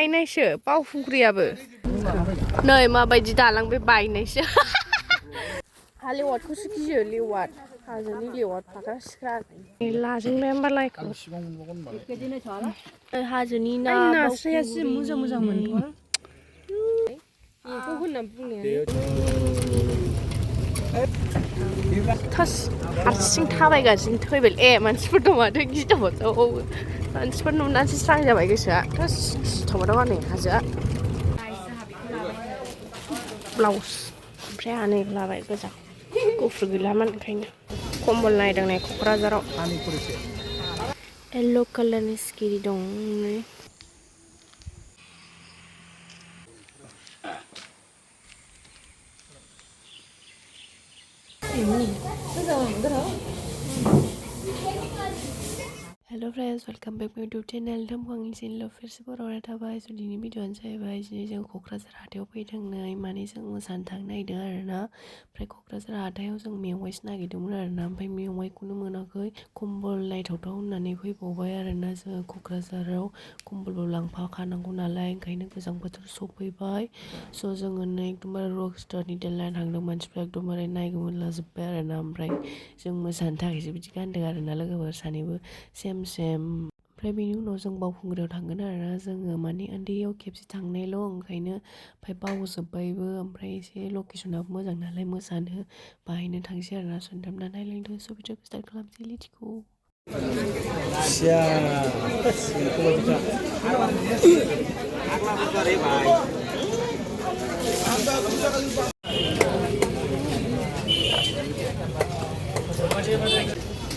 बायनायसो बावखुंग्रियाबो नै माबायदि दालां बे बायनायसो हा लेवादखौसो गियो लेवाद हाजोनि लेवाद फाख्रा सिख्रा लाजोंलाय होमबालाय हाजोनि ना नास्रायासो मोजां मोजां मोनथ' बेखौ होनना बुंनाया थास हारसिं थाबायगासिनो थैबाय ए मानसिफोर दं माथो गिथावबावो मानसिफोर नुनानैसो स्रां जाबाय गोसोआ थास गिथावबाव नै हाजोआ ब्लाउस ओमफ्राय आनै लाबाय गोजा गुफुर गैलामोन ओंखायनो कम्बल नायदों नै क'क्राझाराव येल्ल' कालारनि सिखिरि दं नै हेलो फ्रेंड्स वेलकम बैक माय यूट्यूब चैनल नोंथांखौ आंनि चेनेलाव फिर से बरायनाय थाबाय स' दिनैनि भिडिअ'आनो जाहैबाय दिनै जों क'क्राझार हाथायाव फैदों नै माने जों मोसानो थांनो नागिरदों आरोना ओमफ्राय क'क्राझार हाथायाव जों मेवाइसो नागिरदोंमोन आरोना ओमफ्राय मेवाइखौनो मोनाखै कम्बल नायथावथाव होननानै फैबावबाय आरोना जोङो क'क्राझाराव कम्बलबो लांफाखानांगौ नालाय ओंखायनो गोजां बोथोर सफैबाय स' जोङो नै एकदमबारे रक स्टारनि देलायना थांदों मानसिफ्रा एकदमबारे नायगोमोरलाजोब्बाय आरोना ओमफ्राय जों मोसानो थाखायसो बिदि गानदों आरोना लोगोफोर सानैबो सेम ओमफ्राय बेनि उनाव जों बावखुंग्रियाव थांगोन आरोना जोङो माने उन्दैयाव खेबसे थांनायल' ओंखायनो ओमफ्राय बावजोब्बायबो ओमफ्राय एसे लकेसनाबो मोजां नालाय मोसानो बाहायनो थांसै आरोना सोनथाबना नायलांदों स' भिडिअ'खौ स्टार्ट खालामसै लेटिखौ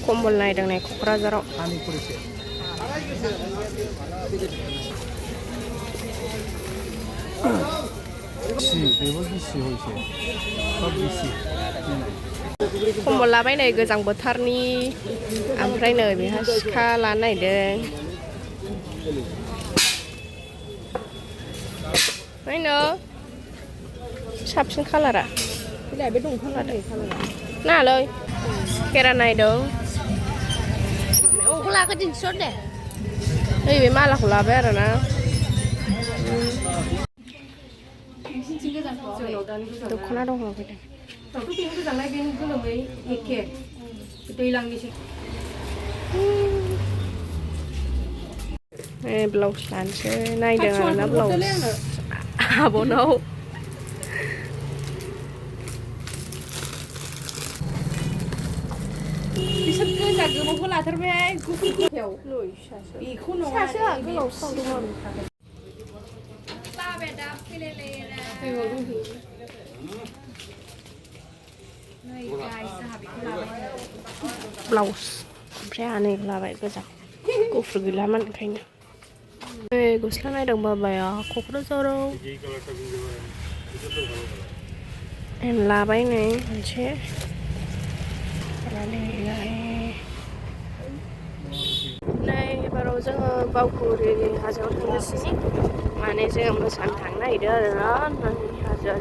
कम्बल नायदों नै क'क्राझाराव कम्बल लाबाय नै गोजां बोथोरनि ओमफ्राय नै बेहा सिखा लानो नागिरदों नायनो साबसिन कालारा बे दंफां नालाय केरा नायदों मैगंखौ लाखो दिन्थिसन दे नैबे मालाखौ लाबाय आरोना दख'ना दं ब्लाउस लानोसै नायदों आरोना ब्लाउस आब'नाव बिसोर गोजा गोबावबो लाथारबाय गुफुरयाव बेखौ नङा गोलाव सावदोंमोन ब्लाउस ओमफ्राय आनै लाबाय गोजा गुफुर गैलामोन ओंखायनो नै गस्ला नायदों बाबाया क'क्राझाराव लाबाय नै मोनसे नै एबाराव जोङो बावखुंग्रि हाजोआव थांनोसै माने जोङो मोसानो थांनो नागिरदों आरोना हाजोआ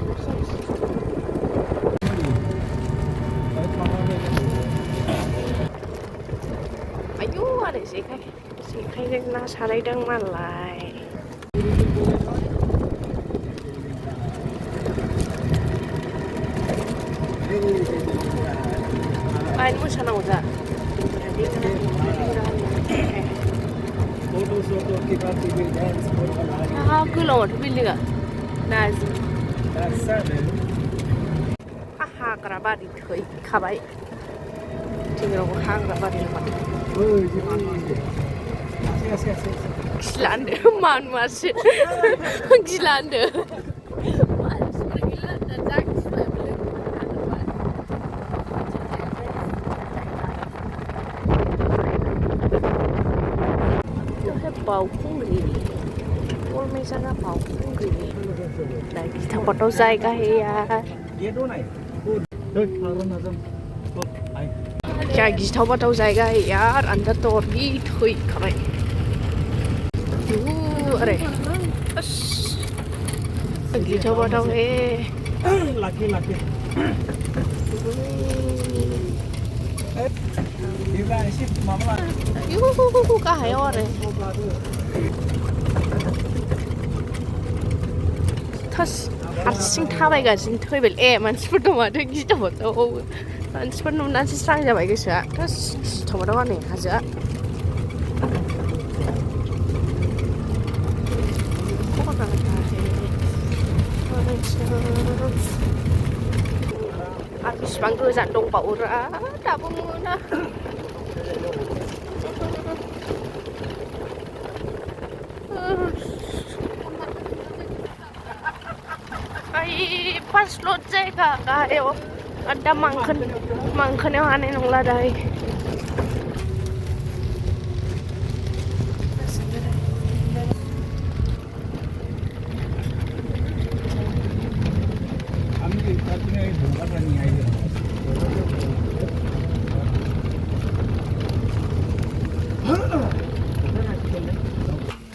आयौ आरो जेखाइजों ना सारायदों मालाय बाहायनो मोसानांगौ जा गोलावाथ' बिल्डिंआ नाजि हाग्रा बारि थैखाबाय जोंनावबो हाग्रा बारि गिला होनदो मानुवासो गिला होनदो मानसिफोर गैला होनना जा Baokungri, Polmai sana Baokungri. Lagi tempat tau जायगा है यार क्या गिथाव जायगा है यार अंदर तो और भी थैखाबाय अरे गिथाव है गाहायाव आरो थस हारसिं थाबायगासिनो थैबाय मानसिफोर दं माथो गिथावबाथाव मानसिफोर नुनानैसो स्रां जाबाय गोसोआ थस गिथावबाथाव नै हाजोआ आरो बिसिबां गोजान दंबावोरा दाबो मोना फार्स्टल' जायगा गाहायाव आरो दा मांखोनायाव हानाय नंला दाहाय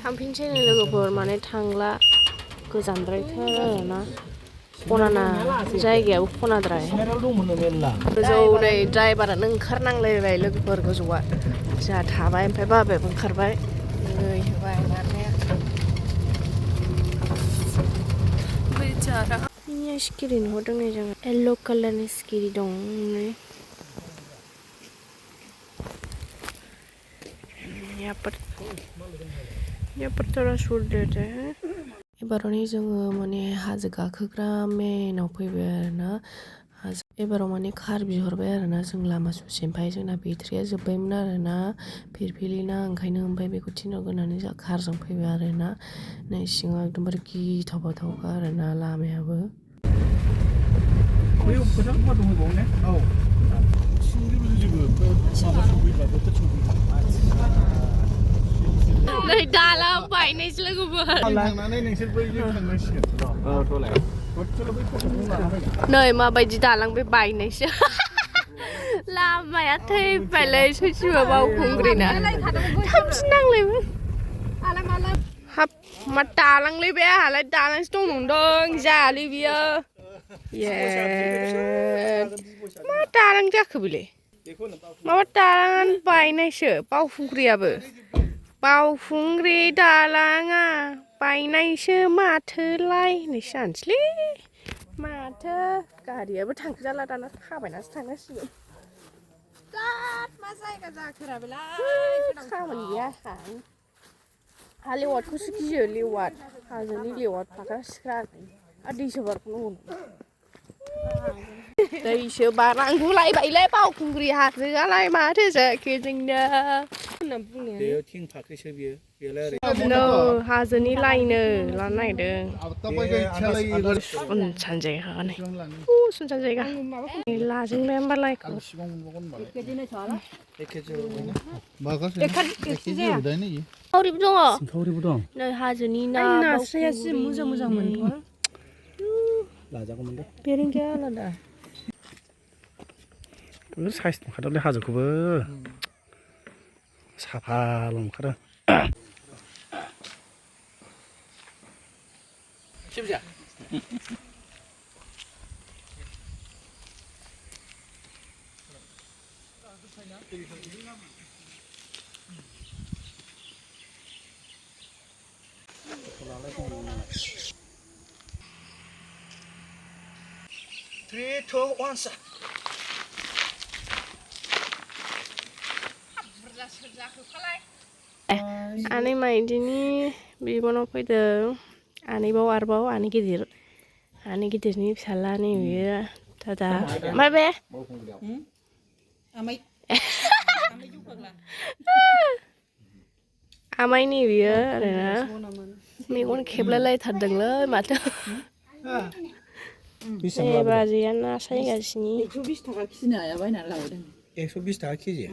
थांफिनसै नै लोगोफोर माने थांला गोजानद्रायथार आरोना खनाना जायगायाबो खनाद्राय गोजौ नै ड्राइभारानो ओंखारनांलायबाय लोगोफोर गोजौआ जोंहा थाबाय ओमफ्राय बाबायाबो ओंखारबाय नै होबाय नारनाया बेचारा मिनिया सिखिरि नुहरदों नै जोङो येल्ल' कालारनि सिखिरि दं नै यहाँ पर थोड़ा सूट देते हैं एबाराव जोङो माने हाजो गाखोग्रा मेनाव फैबाय आरोना एबाराव माने कार बिहरबाय आरोना जों लामा ससेनिफ्राय जोंना बेटारिया जोब्बायमोन आरोना फिरफिलिना ओंखायनो ओमफ्राय बेखौ थिनहरग्रोनानै जोंहा कारजों फैबाय आरोना नै सिङाव एकदमबारे गिथाव बाथावखा आरोना लामायाबो नै दालां बायनायसो लोगोफोर नै माबायदि दालां बे बायनायसो लामाया थैबायलै सयथिबो बावखुंग्रिना थामथिं नांलायबाय हाब मा दालांलै बे आंहालाय दालांसो दं नंदों जायालै बियो मा दालां जाखो बेलाय माबा दालाङानो बायनायसो बावखुंग्रियाबो बावखुंग्रि दालाङा बायनायसो माथोलाय होननायसो जानोसैलै माथो गारियाबो थांजाला दाना थाबायनासो थांनांसिगोन मा जायगा जाखोरा बेलाय खामानि गैया हा लेवादखौसो गियो लेवाद हाजोनि लेवाद फाख्रा सिख्रा आरो दैसो बारनांगौ दैसो बारनांगौलायबायलै बावखुंग्रि हाजोआलाय माथो जाखो जोंना थिं फाख्रिसो बियो हाजोनि लायनो लानो नागिरदों सुनसान जायगा सुनसान जायगा लाजोंलाय होमबालाय सिंखावरिबो दं नै हाजोनि ना नास्राया जि मोजां मोजां मोनथ' लाजागौमोन दे बेरेंगाया आलादा साइज नुखादोंलै हाजोखौबो साफाल ओंखारो आनै माइदिनि बिबनाव फैदों आनैबाव आरोबाव आनै गिदिरनि फिसाला नै बियो दादा मा बे आमाइ नै बियो आरोना मेगन खेबलायलायथारदोंलै माथो बाजैया ना सायगासिनो 120 थाखा केजि नाया बायनानै लाबोदों 120 थाखा केजि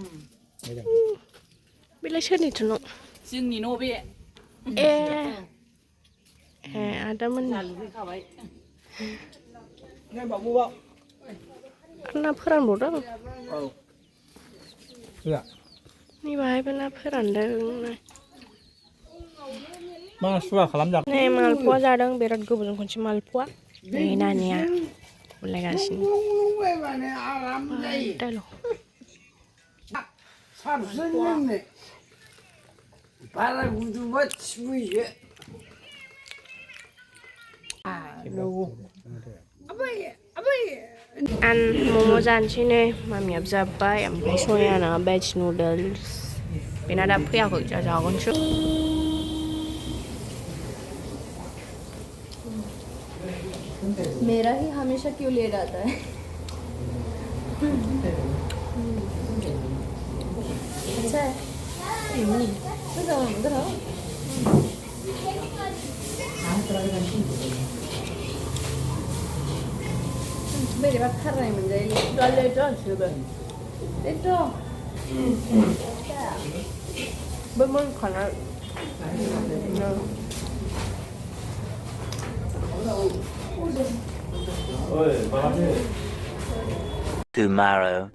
बेलाय सोरनिथो न' जोंनि न' बे आदामोननि ना फोरानबावदों नै बाहायबो ना फोरानदों मा सुवा खालामजाखो नै मालपुवा जादों बिराद गोबावजों खनसे मालपुवा नै नानिया बुलायगासिनो साबसिन लोंनो बारा गुदुंबा थिफुयो ăn momo जानोसै मामिया जाबाय ओमफ्राय सनियाना वेज नुडल्स बेना दा फैयाखै जा जागोनसो मेरा ही हमेशा क्यों लेट आता है अच्छा है तो जाओ अंदर आओ मेरे पास खा रहे हैं मुझे ले जाओ शुगर ले जाओ bên खाना Tomorrow.